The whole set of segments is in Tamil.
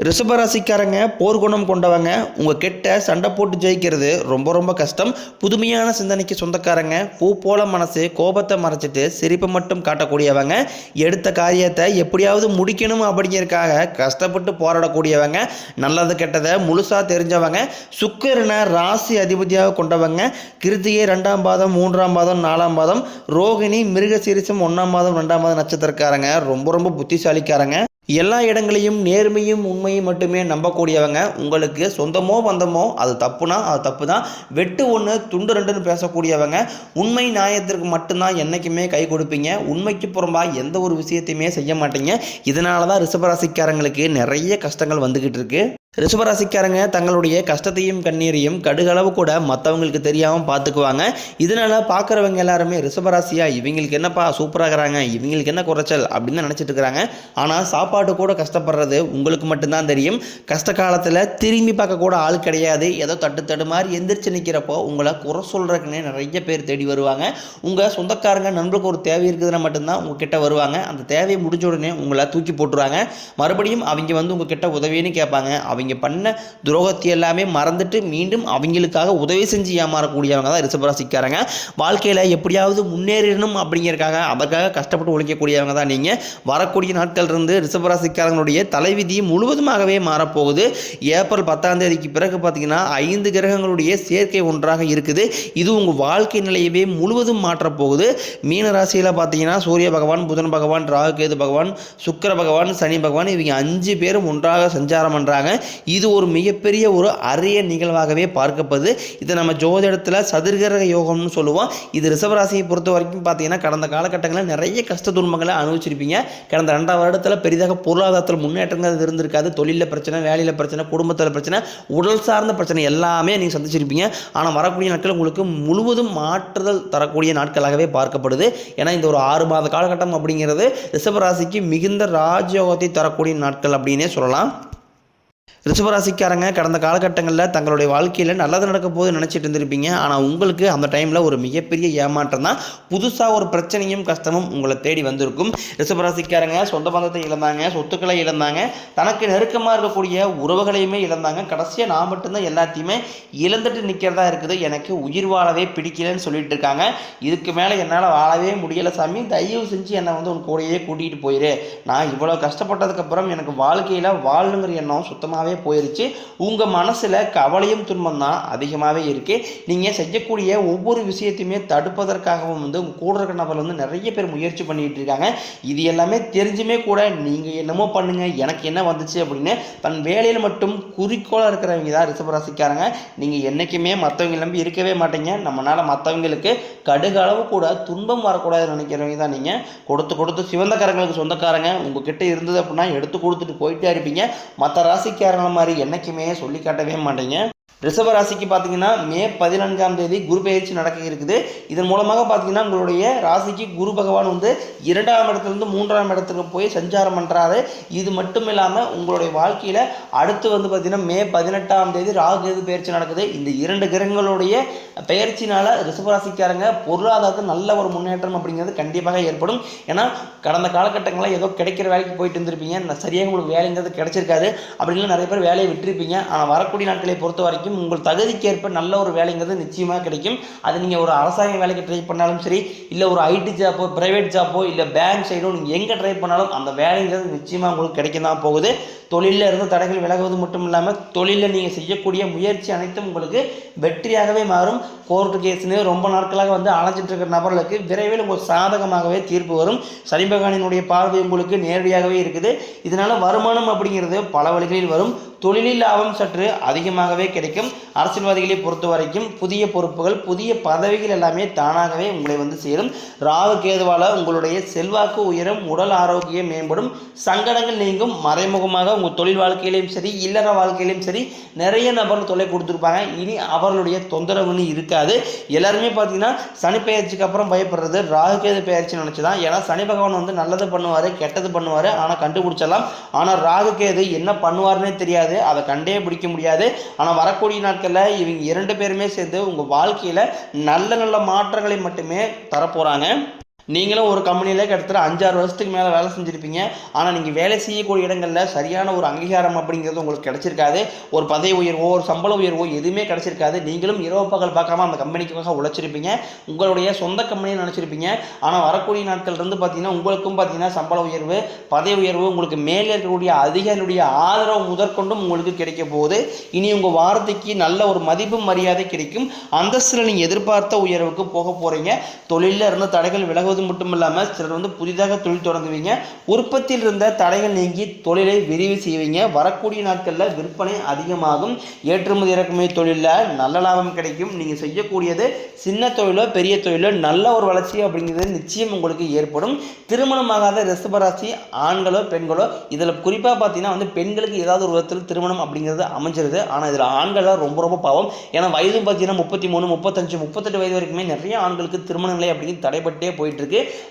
ரிஷபராசிக்காரங்க போர்க்குணம் கொண்டவங்க. உங்கள் கிட்ட சண்டை போட்டு ஜெயிக்கிறது ரொம்ப ரொம்ப கஷ்டம். புதுமையான சிந்தனைக்கு சொந்தக்காரங்க. பூ போல மனசு, கோபத்தை மறைச்சிட்டு சிரிப்பை மட்டும் காட்டக்கூடியவங்க. எடுத்த காரியத்தை எப்படியாவது முடிக்கணும் அப்படிங்கிறதுக்காக கஷ்டப்பட்டு போராடக்கூடியவங்க. நல்லது கெட்டதை முழுசாக தெரிஞ்சவங்க. சுக்கிரனை ராசி அதிபதியாக கொண்டவங்க. கிருத்திகை 2ஆம் பாதம், 3ஆம் பாதம், 4ஆம் பாதம், ரோகிணி மிருகசீரிசம் 1ஆம் பாதம், 2ஆம் பாதம் நட்சத்திரக்காரங்க. ரொம்ப ரொம்ப புத்திசாலிக்காரங்க. எல்லா இடங்களையும் நேர்மையும் உண்மையும் மட்டுமே நம்பக்கூடியவங்க. உங்களுக்கு சொந்தமோ பந்தமோ அது தப்புனா அது தப்பு தான். வெட்டு ஒன்று துண்டு ரெண்டுன்னு பேசக்கூடியவங்க. உண்மை நியாயத்திற்கு மட்டும்தான் என்றைக்குமே கை கொடுப்பீங்க. உண்மைக்கு புறம்பாக எந்த ஒரு விஷயத்தையுமே செய்ய மாட்டீங்க. இதனால தான் ரிஷபராசிக்காரங்களுக்கு நிறைய கஷ்டங்கள் வந்துக்கிட்டு இருக்கு. ரிஷபராசிக்காரங்க தங்களுடைய கஷ்டத்தையும் கண்ணீரையும் கடுகளவு கூட மற்றவங்களுக்கு தெரியாமல் பார்த்துக்குவாங்க. இதனால் பார்க்குறவங்க எல்லாருமே ரிஷபராசியாக இவங்களுக்கு என்னப்பா சூப்பராகிறாங்க, இவங்களுக்கு என்ன குறைச்சல் அப்படின்னு நினச்சிட்டு இருக்கிறாங்க. ஆனால் சாப்பாடு கூட கஷ்டப்படுறது உங்களுக்கு மட்டும்தான் தெரியும். கஷ்ட காலத்தில் திரும்பி பார்க்க கூட ஆள் கிடையாது. ஏதோ தட்டு மாதிரி எந்திரிச்சு நிற்கிறப்போ உங்களை குறை சொல்கிறதுக்குன்னே நிறைய பேர் தேடி வருவாங்க. உங்கள் சொந்தக்காரங்க நண்பருக்கு ஒரு தேவை இருக்குதுன்னா மட்டும்தான் உங்ககிட்ட வருவாங்க. அந்த தேவையை முடிஞ்ச உடனே உங்களை தூக்கி போட்டுருவாங்க. மறுபடியும் அவங்க வந்து உங்ககிட்ட உதவின்னு கேட்பாங்க. அவங்க பண்ண துரோகத்தை எல்லாமே மறந்துட்டு மீண்டும் அவங்களுக்காக உதவி செஞ்சு ஏமாறக்கூடியவங்க தான் ரிஷபராசிக்காரங்க. வாழ்க்கையில் எப்படியாவது முன்னேறணும் அப்படிங்கிறதுக்காக அதற்காக கஷ்டப்பட்டு உழைக்கக்கூடியவங்க தான் நீங்கள். வரக்கூடிய நாட்கள் இருந்து ரிஷபராசிக்காரங்களுடைய தலைவிதி முழுவதுமாகவே மாறப்போகுது. ஏப்ரல் 10ஆம் தேதிக்கு பிறகு பார்த்தீங்கன்னா 5 கிரகங்களுடைய சேர்க்கை ஒன்றாக இருக்குது. இது உங்கள் வாழ்க்கை நிலையவே முழுவதும் மாற்றப்போகுது. மீன ராசியில் பார்த்தீங்கன்னா சூரிய பகவான், புதன் பகவான், ராகு கேது பகவான், சுக்கிர பகவான், சனி பகவான் இவங்க 5 பேரும் ஒன்றாக சஞ்சாரம் பண்ணுறாங்க. இது ஒரு மிகப்பெரிய ஒரு அரிய நிகழ்வாகவே பார்க்கப்படுது. இதை நம்ம ஜோதிடத்தில் சதுர்கிரக யோகம்னு சொல்லுவோம். இது ரிஷபராசியை பொறுத்த வரைக்கும் பார்த்தீங்கன்னா கடந்த காலகட்டங்களில் நிறைய கஷ்ட துன்பங்களை அனுபவிச்சிருப்பீங்க. கடந்த 2 வருடத்தில் பெரிதாக பொருளாதாரத்தில் முன்னேற்றங்கள் இருந்திருக்காது. தொழிலில் பிரச்சனை, வேலையில் பிரச்சனை, குடும்பத்தில் பிரச்சனை, உடல் சார்ந்த பிரச்சனை எல்லாமே நீங்கள் சந்திச்சிருப்பீங்க. ஆனால் வரக்கூடிய நாட்கள் உங்களுக்கு முழுவதும் மாற்றுதல் தரக்கூடிய நாட்களாகவே பார்க்கப்படுது. ஏன்னா இந்த ஒரு 6 மாத காலகட்டம் அப்படிங்கிறது ரிஷபராசிக்கு மிகுந்த ராஜயோகத்தை தரக்கூடிய நாட்கள் அப்படின்னே சொல்லலாம். ரிஷபராசிக்காரங்க கடந்த காலகட்டங்களில் தங்களுடைய வாழ்க்கையில் நல்லது நடக்க போது நினச்சிட்டு இருந்திருப்பீங்க. ஆனால் உங்களுக்கு அந்த டைமில் ஒரு மிகப்பெரிய ஏமாற்றம் தான். புதுசாக ஒரு பிரச்சனையும் கஷ்டமும் உங்களை தேடி வந்திருக்கும். ரிஷபராசிக்காரங்க சொந்த பந்தத்தை இழந்தாங்க, சொத்துக்களை இழந்தாங்க, தனக்கு நெருக்கமாக இருக்கக்கூடிய உறவுகளையுமே இழந்தாங்க. கடைசியாக நான் மட்டும்தான் எல்லாத்தையுமே இழந்துட்டு நிற்கிறதா இருக்குது. எனக்கு உயிர் வாழவே பிடிக்கலன்னு சொல்லிட்டு இருக்காங்க. இதுக்கு மேலே என்னால் வாழவே முடியலை சாமி, தயவு செஞ்சு என்னை வந்து உன் கூடையே கூட்டிகிட்டு போயிரு. நான் இவ்வளோ கஷ்டப்பட்டதுக்கப்புறம் எனக்கு வாழ்க்கையில் வாழணுங்கிற எண்ணம் சுத்தமாகவே போயிருச்சு. உங்க மனசுல கவலையும் துன்பம் தான் அதிகமாகவே இருக்கு. நீங்க செய்யக்கூடிய ஒவ்வொரு விஷயத்தையுமே தடுப்பதற்காகவும் வந்து உங்க கூட இருக்கிற நபர் வந்து நிறைய பேர் முயற்சி பண்ணிட்டு இருக்காங்க. இது எல்லாமே தெரிஞ்சுமே கூட நீங்க என்னமோ பண்ணுங்க, எனக்கு என்ன வந்துச்சு அப்படின்னு தன் வேலையில் மட்டும் குறிக்கோளாக இருக்கிறவங்க தான் ரிஷபராசிக்காரங்க. நீங்க என்னைக்குமே மற்றவங்க நம்பி இருக்கவே மாட்டீங்க. நம்மளால மற்றவங்களுக்கு கடுகளவு கூட துன்பம் வரக்கூடாதுன்னு நினைக்கிறவங்க தான் நீங்க. கொடுத்து சிவந்தக்காரங்களுக்கு சொந்தக்காரங்க உங்ககிட்ட இருந்தது அப்படின்னா எடுத்து கொடுத்துட்டு போயிட்டே இருப்பீங்க. மற்ற ராசிக்காரங்க மாதிரி என்னைக்குமே சொல்லி காட்டவே மாட்டீங்க. ரிஷப ராசிக்கு பார்த்தீங்கன்னா மே 14ஆம் தேதி குரு பெயர்ச்சி நடக்க இருக்குது. இதன் மூலமாக பார்த்தீங்கன்னா உங்களுடைய ராசிக்கு குரு பகவான் வந்து 2ஆம் இடத்துலேருந்து 3ஆம் இடத்துக்கு போய் சஞ்சாரம் பண்ணுறாரு. இது மட்டும் இல்லாமல் உங்களுடைய வாழ்க்கையில் அடுத்து வந்து பார்த்தீங்கன்னா மே 18ஆம் தேதி ராகு கேது பெயர்ச்சி நடக்குது. இந்த 2 கிரகங்களுடைய பெயர்ச்சினால் ரிஷபராசிக்காரங்க பொருளாதாரத்தில் நல்ல ஒரு முன்னேற்றம் அப்படிங்கிறது கண்டிப்பாக ஏற்படும். ஏன்னா கடந்த காலகட்டங்களில் ஏதோ கிடைக்கிற வேலைக்கு போயிட்டு இருந்திருப்பீங்க, சரியாக உங்களுக்கு வேலைங்கிறது கிடைச்சிருக்காது. அப்படின்னா நிறைய பேர் வேலையை விட்டுருப்பீங்க. ஆனால் வரக்கூடிய நாட்களை பொறுத்த வரைக்கும் உங்கள் தகுதிக்கேற்ப நல்ல ஒரு வேலைங்கிறது நிச்சயமாக கிடைக்கும். அது நீங்கள் ஒரு அரசாங்க வேலைக்கு ட்ரை பண்ணாலும் சரி, இல்லை ஒரு ஐடி ஜாப்போ, பிரைவேட் ஜாப்போ, இல்லை பேங்க் சைடோ நீங்கள் எங்கே ட்ரை பண்ணாலும் அந்த வேலைங்கிறது நிச்சயமாக உங்களுக்கு கிடைக்க தான் போகுது. தொழிலில் இருந்து தடைகள் விலகுவது மட்டும் இல்லாமல் தொழிலில் நீங்கள் செய்யக்கூடிய முயற்சி அனைத்தும் உங்களுக்கு வெற்றியாகவே மாறும். கோர்ட்டு கேஸ்னு ரொம்ப நாட்களாக வந்து அலைஞ்சிட்டு இருக்கிற நபர்களுக்கு விரைவில் உங்களுக்கு சாதகமாகவே தீர்ப்பு வரும். சனி பகவானினுடைய பார்வை உங்களுக்கு நேரடியாகவே இருக்குது. இதனால் வருமானம் அப்படிங்கிறது பல வழிகளில் வரும். தொழிலில் லாபம் சற்று அதிகமாகவே கிடைக்கும். அரசியல்வாதிகளை பொறுத்த வரைக்கும் புதிய பொறுப்புகள், புதிய பதவிகள் எல்லாமே தானாகவே உங்களை வந்து சேரும். ராகு கேதுவால் உங்களுடைய செல்வாக்கு உயரும், உடல் ஆரோக்கியம் மேம்படும், சங்கடங்கள் நீங்கும். மறைமுகமாக உங்கள் தொழில் வாழ்க்கையிலையும் சரி, இல்லற வாழ்க்கையிலையும் சரி நிறைய நபர்கள் தொல்லை கொடுத்துருப்பாங்க. இனி அவர்களுடைய தொந்தரவுன்னு இருக்காது. எல்லாருமே பார்த்தீங்கன்னா சனி பெயர்ச்சிக்கு அப்புறம் பயப்படுறது ராகு கேது பெயர்ச்சி நினச்சி தான். ஏன்னா சனி பகவான் வந்து நல்லது பண்ணுவார், கெட்டது பண்ணுவார், ஆனால் கண்டுபிடிச்சலாம். ஆனால் ராகு கேது என்ன பண்ணுவார்னே தெரியாது, அதை கண்டே பிடிக்க முடியாது. ஆனால் வரக்கூடிய நாட்களில் இவங்க 2 பேருமே சேர்ந்து உங்கள் வாழ்க்கையில் நல்ல நல்ல மாற்றங்களை மட்டுமே தரப்போகிறாங்க. நீங்களும் ஒரு கம்பெனியில் கிட்டத்தட்ட 5-6 வருஷத்துக்கு மேலே வேலை செஞ்சுருப்பீங்க. ஆனால் நீங்கள் வேலை செய்யக்கூடிய இடங்களில் சரியான ஒரு அங்கீகாரம் அப்படிங்கிறது உங்களுக்கு கிடைச்சிருக்காது. ஒரு பதவி உயர்வோ ஒரு சம்பள உயர்வோ எதுவுமே கிடைச்சிருக்காது. நீங்களும் இரவு பகல் பார்க்காம அந்த கம்பெனிக்காக உழைச்சிருப்பீங்க. உங்களுடைய சொந்த கம்பெனியை நினச்சிருப்பீங்க. ஆனால் வரக்கூடிய நாட்கள் இருந்து பார்த்தீங்கன்னா உங்களுக்கும் பார்த்தீங்கன்னா சம்பள உயர்வு, பதவி உயர்வு, உங்களுக்கு மேலே இருக்கக்கூடிய அதிகாரிகளுடைய ஆதரவு முதற்கொண்டும் உங்களுக்கு கிடைக்க போகுது. இனி உங்கள் வார்த்தைக்கு நல்ல ஒரு மதிப்பு மரியாதை கிடைக்கும். அந்தஸ்தில் நீங்கள் எதிர்பார்த்த உயர்வுக்கு போக போகிறீங்க. தொழிலில் இருந்த தடைகள் விலகுவது மட்டும் இல்லாமல் சிலர் புதிதாக தொழில் தொடங்குவீங்க. உற்பத்தியில் இருந்த தடைகள் நீங்கி தொழிலை விரிவு செய்வீங்க. வரக்கூடிய நாட்களில் விற்பனை அதிகமாகும். ஏற்றுமதி இறக்குமதி தொழிலில் நல்ல லாபம் கிடைக்கும். நீங்கள் செய்யக்கூடியது சின்ன தொழிலோ பெரிய தொழிலோ நல்ல ஒரு வளர்ச்சி அப்படிங்கிறது நிச்சயம் உங்களுக்கு ஏற்படும். திருமணமாகாத ரிஷபராசி ஆண்களோ பெண்களோ, இதில் குறிப்பாக பார்த்தீங்கன்னா பெண்களுக்கு ஏதாவது ஒரு விதத்தில் திருமணம் அப்படிங்கிறது அமைஞ்சிருது. ஆனால் இதில் ஆண்கள் ரொம்ப ரொம்ப பாவம். ஏன்னா வயதும் பார்த்தீங்கன்னா 33, 35, 38 வயது வரைக்குமே நிறைய ஆண்களுக்கு திருமண நிலை அப்படிங்கிறது தடைப்பட்டே போயிட்டு இருக்கு.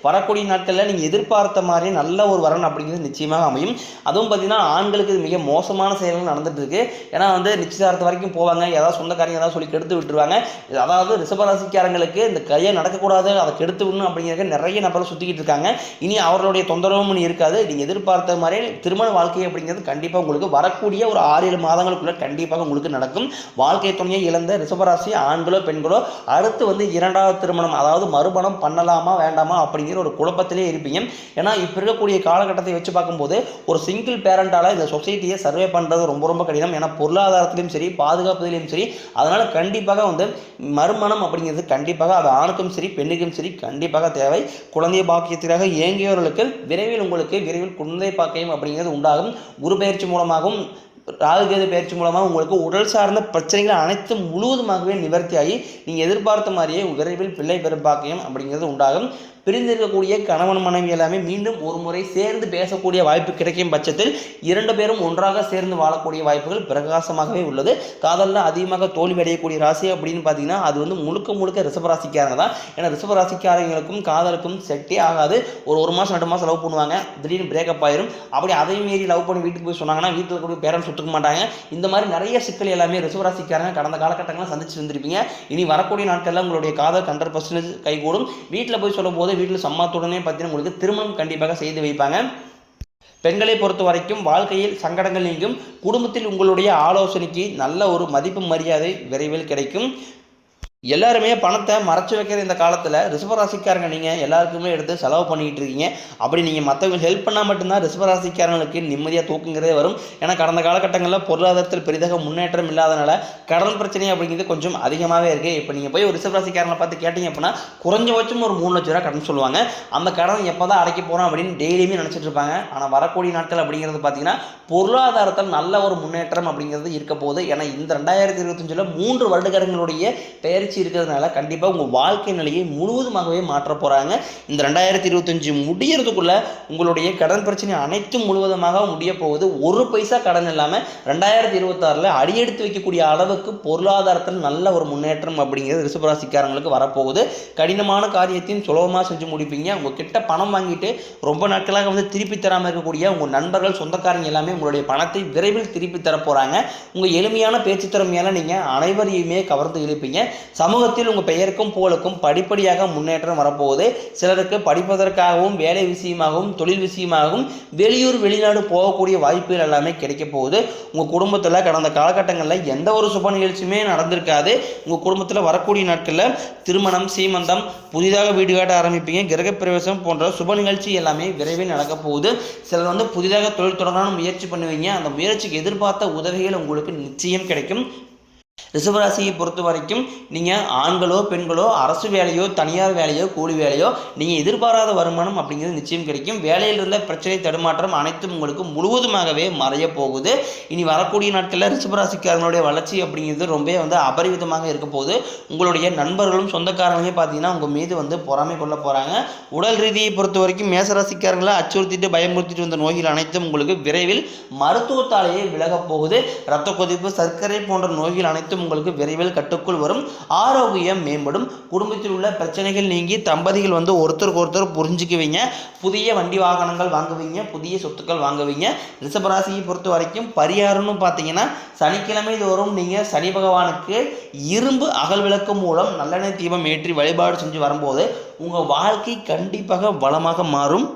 வரக்கூடிய நாட்களில் நீங்கள் எதிர்பார்த்த மாதிரி நல்ல ஒரு வரன் அப்படிங்கிறது நிச்சயமாக அமையும். அதுவும் பார்த்தீங்கன்னா ஆண்களுக்கு மிக மோசமான செயல்கள் நடந்துட்டு இருக்கு. ஏன்னா நிச்சயதார்த்தம் வரைக்கும் போவாங்க, ஏதாவது சொந்தக்காரங்க ஏதாவது சொல்லி கெடுத்து விட்டுருவாங்க. அதாவது ரிஷபராசிக்காரங்களுக்கு இந்த கையை நடக்கக்கூடாது, அதை கெடுத்து விடணும் அப்படிங்கிறத நிறைய நபர்கள் சுற்றிக்கிட்டு இருக்காங்க. இனி அவர்களுடைய தொந்தரவும் இருக்காது. நீங்கள் எதிர்பார்த்த மாதிரி திருமண வாழ்க்கை அப்படிங்கிறது கண்டிப்பாக உங்களுக்கு வரக்கூடிய ஒரு 6-7 மாதங்களுக்குள்ள கண்டிப்பாக உங்களுக்கு நடக்கும். வாழ்க்கை துணையை இழந்த ரிஷபராசி ஆண்களோ பெண்களோ அடுத்து 2வது திருமணம், அதாவது மறுமணம் பண்ணலாமா வேண்டாமா அப்படிங்கிற ஒரு குழப்பத்திலே இருப்பீங்க. ஏன்னா இப்போ இருக்கக்கூடிய காலகட்டத்தை வச்சு பார்க்கும்போது ஒரு சிங்கிள் பேரண்டால் இந்த சொசைட்டியை சர்வே பண்ணுறது ரொம்ப ரொம்ப கடினம். ஏன்னா பொருளாதாரத்திலையும் சரி பாதுகாப்பதிலையும் சரி. அதனால் கண்டிப்பாக மறுமணம் அப்படிங்கிறது கண்டிப்பாக அது ஆணுக்கும் சரி பெண்ணுக்கும் சரி கண்டிப்பாக தேவை. குழந்தை பாக்கியத்திற்காக இயங்கியவர்களுக்கு விரைவில் குழந்தை பாக்கியம் அப்படிங்கிறது உண்டாகும். குரு பயிற்சி மூலமாகவும் ராகுகேது பயிற்சி மூலமாக உங்களுக்கு உடல் சார்ந்த பிரச்சனைகள் அனைத்தும் முழுவதுமாகவே நிவர்த்தியாகி நீங்கள் எதிர்பார்த்த மாதிரியே விரைவில் பிள்ளை பெறும் பாக்கியம் அப்படிங்கிறது உண்டாகும். பிரிந்திருக்கக்கூடிய கணவன் மனைவி எல்லாமே மீண்டும் ஒரு முறை சேர்ந்து பேசக்கூடிய வாய்ப்பு கிடைக்கும் பட்சத்தில் 2 பேரும் ஒன்றாக சேர்ந்து வாழக்கூடிய வாய்ப்புகள் பிரகாசமாகவே உள்ளது. காதலில் அதிகமாக தோல்வி அடையக்கூடிய ராசி அப்படின்னு பார்த்தீங்கன்னா அது முழுக்க ரிஷபராசிக்காரங்க தான். ஏன்னா ரிஷபராசிக்காரங்களுக்கும் காதலுக்கும் செட்டே ஆகாது. ஒரு மாதம் 2 மாதம் லவ் பண்ணுவாங்க, திடீர்னு பிரேக்கப் ஆயிரும். அப்படி அதையும் மீறி லவ் பண்ணி வீட்டுக்கு போய் சொன்னாங்கன்னா வீட்டில் இருக்கக்கூடிய பேரண்ட்ஸ் ஒத்துக்க மாட்டாங்க. இந்த மாதிரி நிறைய சிக்கல் எல்லாமே ரிஷபராசிக்காரங்க கடந்த காலகட்டங்களில் சந்திச்சு வந்திருப்பீங்க. இனி வரக்கூடிய நாட்களில் உங்களுடைய காதல் 100% கைகூடும். வீட்டில் போய் சொல்லும் போது வீட்டில் சம்மதத்துடனே பார்த்தீங்கன்னா உங்களுக்கு திருமணம் கண்டிப்பாக செய்து வைப்பாங்க. பெண்களை பொறுத்த வரைக்கும் வாழ்க்கையில் சங்கடங்கள் நீங்கும். குடும்பத்தில் உங்களுடைய ஆலோசனைக்கு நல்ல ஒரு மதிப்பு மரியாதை விரைவில் கிடைக்கும். எல்லாருமே பணத்தை மறைச்சு வைக்கிற இந்த காலத்தில் ரிஷபராசிக்காரங்க நீங்கள் எல்லாருக்குமே எடுத்து செலவு பண்ணிக்கிட்டு இருக்கீங்க. அப்படி நீங்கள் மற்றவங்க ஹெல்ப் பண்ணால் மட்டும்தான் ரிஷபராசிக்காரங்களுக்கு நிம்மதியாக தூக்குங்கிறதே வரும். ஏன்னா கடந்த காலகட்டங்களில் பொருளாதாரத்தில் பெரிதாக முன்னேற்றம் இல்லாதனால கடன் பிரச்சனை அப்படிங்கிறது கொஞ்சம் அதிகமாகவே இருக்குது. இப்போ நீங்கள் போய் ஒரு ரிஷபராசிக்காரங்களை பார்த்து கேட்டிங்க அப்படின்னா குறைஞ்சபட்சம் ஒரு 3 லட்ச ரூபா கடன் சொல்லுவாங்க. அந்த கடன் எப்போ தான் அடைக்க போகிறோம் அப்படின்னு டெய்லியுமே நினச்சிட்டு இருப்பாங்க. ஆனால் வரக்கூடிய நாட்கள் அப்படிங்கிறது பார்த்தீங்கன்னா பொருளாதாரத்தில் நல்ல ஒரு முன்னேற்றம் அப்படிங்கிறது இருக்க போகுது. ஏன்னா இந்த 2025 3 வருடங்களுடைய பயிற்சி இருக்கிறதுனால கண்டிப்பாக உங்கள் வாழ்க்கை நிலையை முழுவதுமாகவே மாற்ற போகிறாங்க. இந்த 2025 முடியறதுக்குள்ள உங்களுடைய கடன் பிரச்சனை அனைத்தும் முழுவதுமாக முடிய போகுது. ஒரு பைசா கடன் இல்லாமல் 2026 அடியெடுத்து வைக்கக்கூடிய அளவுக்கு பொருளாதாரத்தில் நல்ல ஒரு முன்னேற்றம் அப்படிங்கிறது ரிஷபராசிக்காரங்களுக்கு வரப்போகுது. கடினமான காரியத்தையும் சுலபமாக செஞ்சு முடிப்பீங்க. உங்ககிட்ட பணம் வாங்கிட்டு ரொம்ப நாட்களாக திருப்பி தராமல் இருக்கக்கூடிய உங்கள் நண்பர்கள் சொந்தக்காரங்க எல்லாமே உங்களுடைய பணத்தை விரைவில் திருப்பி தர போகிறாங்க. உங்கள் எளிமையான பேச்சு திறமையால் நீங்கள் அனைவரையுமே கவர்ந்து இழுப்பீங்க. சமூகத்தில் உங்கள் பெயருக்கும் புகழுக்கும் படிப்படியாக முன்னேற்றம் வரப்போகுது. சிலருக்கு படிப்பதற்காகவும் வேலை விஷயமாகவும் தொழில் விஷயமாகவும் வெளியூர் வெளிநாடு போகக்கூடிய வாய்ப்புகள் எல்லாமே கிடைக்க போகுது. உங்கள் குடும்பத்தில் கடந்த காலகட்டங்களில் எந்த ஒரு சுப நிகழ்ச்சியுமே நடந்திருக்காது. உங்கள் குடும்பத்தில் வரக்கூடிய நாட்களில் திருமணம், சீமந்தம், புதிதாக வீடு காட்ட ஆரம்பிப்பீங்க. கிரகப்பிரவேசம் போன்ற சுப நிகழ்ச்சி எல்லாமே விரைவில் நடக்க போகுது. சிலர் புதிதாக தொழில் தொடங்கணும்னு முயற்சி பண்ணுவீங்க. அந்த முயற்சிக்கு எதிர்பார்த்த உதவிகள் உங்களுக்கு நிச்சயம் கிடைக்கும். ரிஷபராசியை பொறுத்த வரைக்கும் நீங்கள் ஆண்களோ பெண்களோ அரசு வேலையோ தனியார் வேலையோ கூலி வேலையோ நீங்கள் எதிர்பாராத வருமானம் அப்படிங்கிறது நிச்சயம் கிடைக்கும். வேலையில் இருந்த பிரச்சனை தடுமாற்றம் அனைத்தும் உங்களுக்கு முழுவதுமாகவே மறைய போகுது. இனி வரக்கூடிய நாட்களில் ரிஷபராசிக்காரங்களுடைய வளர்ச்சி அப்படிங்கிறது ரொம்ப அபரிவிதமாக இருக்க போகுது. உங்களுடைய நண்பர்களும் சொந்தக்காரங்களே பார்த்தீங்கன்னா உங்கள் மீது பொறாமை கொள்ள போகிறாங்க. உடல் ரீதியை பொறுத்த வரைக்கும் மேசராசிக்காரங்களை அச்சுறுத்திட்டு பயமுறுத்திட்டு வந்த நோய்கள் அனைத்தும் உங்களுக்கு விரைவில் மருத்துவத்தாலேயே விலகப் போகுது. இரத்த கொதிப்பு, சர்க்கரை போன்ற நோய்கள் அனைத்தும் அனைத்தும் உங்களுக்கு விரைவில் கட்டுக்குள் வரும். ஆரோக்கியம் மேம்படும். குடும்பத்தில் உள்ள பிரச்சனைகள் நீங்கி தம்பதிகள் வந்து ஒருத்தருக்கு ஒருத்தர் புரிஞ்சுக்குவீங்க. புதிய வண்டி வாகனங்கள் வாங்குவீங்க, புதிய சொத்துக்கள் வாங்குவீங்க. ரிஷபராசியை பொறுத்த வரைக்கும் பரிகாரம்னு பார்த்தீங்கன்னா சனிக்கிழமை தோறும் நீங்கள் சனி பகவானுக்கு இரும்பு அகல் விளக்கு மூலம் நல்லெண்ணெய் தீபம் ஏற்றி வழிபாடு செஞ்சு வரும்போது உங்கள் வாழ்க்கை கண்டிப்பாக வளமாக மாறும்.